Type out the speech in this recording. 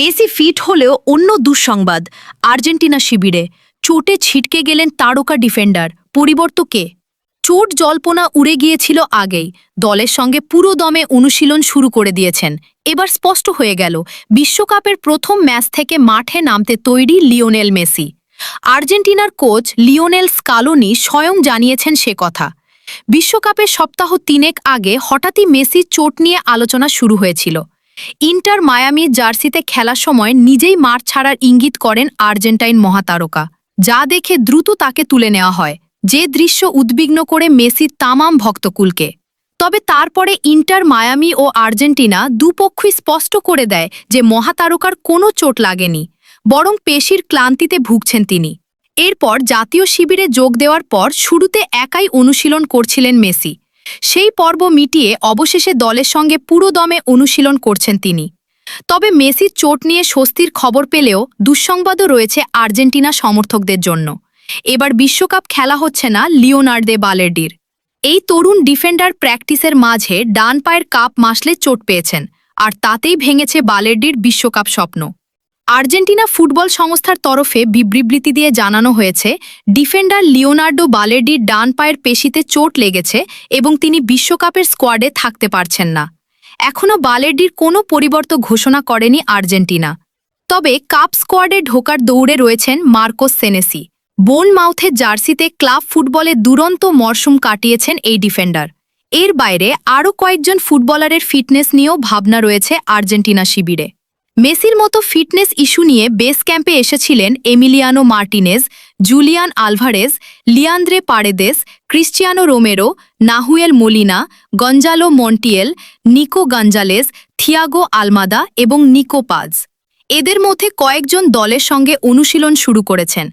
Messi fit হলেও অন্য দুঃসংবাদ। আর্জেন্টিনা শিবিরে চোটে ছিটকে গেলেন তারকা ডিফেন্ডার। পরিবর্তন কে? চোট জল্পনা উড়ে গিয়েছিল আগেই। দলের সঙ্গে পুরো দমে অনুশীলন শুরু করে দিয়েছেন। এবার স্পষ্ট হয়ে গেল, বিশ্বকাপের প্রথম ম্যাচ থেকে মাঠে নামতে তৈরি লিওনেল মেসি। আর্জেন্টিনার কোচ লিওনেল স্কালোনি স্বয়ং জানিয়েছেন সে কথা। বিশ্বকাপের সপ্তাহ 3 আগে হঠাৎই মেসির চোট নিয়ে আলোচনা শুরু হয়েছিল। ইন্টার মায়ামির জার্সিতে খেলার সময় নিজেই মাঠ ছাড়ার ইঙ্গিত করেন আর্জেন্টাইন মহাতারকা, যা দেখে দ্রুত তাকে তুলে নেওয়া হয়। যে দৃশ্য উদ্বিগ্ন করে মেসির তামাম ভক্তকুলকে। তবে তারপরে ইন্টার মায়ামি ও আর্জেন্টিনা দুপক্ষই স্পষ্ট করে দেয় যে মহাতারকার কোনো চোট লাগেনি, বরং পেশির ক্লান্তিতে ভুগছেন তিনি। এরপর জাতীয় শিবিরে যোগ দেওয়ার পর শুরুতে একাই অনুশীলন করছিলেন মেসি। সেই পর্ব মিটিয়ে অবশেষে দলের সঙ্গে পুরো দমে অনুশীলন করছেন তিনি। তবে মেসির চোট নিয়ে স্বস্তির খবর পেলেও দুঃসংবাদও রয়েছে আর্জেন্টিনা সমর্থকদের জন্য। এবার বিশ্বকাপ খেলা হচ্ছে না লিওনার্দো বালের্ডির। এই তরুণ ডিফেন্ডার প্র্যাকটিসের মাঝে ডান পায়ের কাপ মাসলে চোট পেয়েছেন, আর তাতেই ভেঙেছে বালের্ডির বিশ্বকাপ স্বপ্ন। আর্জেন্টিনা ফুটবল সংস্থার তরফে বিবৃতি দিয়ে জানানো হয়েছে, ডিফেন্ডার লিওনার্দো বালের্ডির ডান পায়ের পেশিতে চোট লেগেছে এবং তিনি বিশ্বকাপের স্কোয়াডে থাকতে পারছেন না। এখনও বালের্ডির কোনো পরিবর্তন ঘোষণা করেনি আর্জেন্টিনা। তবে কাপ স্কোয়াডে ঢোকার দৌড়ে রয়েছেন মার্কোস সেনেসি। বোর্নমাউথের জার্সিতে ক্লাব ফুটবলে দুরন্ত মরশুম কাটিয়েছেন এই ডিফেন্ডার। এর বাইরে আরও কয়েকজন ফুটবলারের ফিটনেস নিয়েও ভাবনা রয়েছে আর্জেন্টিনা শিবিরে। মেসির মতো ফিটনেস ইস্যু নিয়ে বেস ক্যাম্পে এসেছিলেন Emiliano Martinez, Julian Alvarez, Leandro Paredes, Cristiano Romero, Nahuel Molina, Gonzalo Montiel, Nico Gonzalez, Thiago Almada এবং নিকো পাজ। এদের মধ্যে কয়েকজন দলের সঙ্গে অনুশীলন শুরু করেছেন।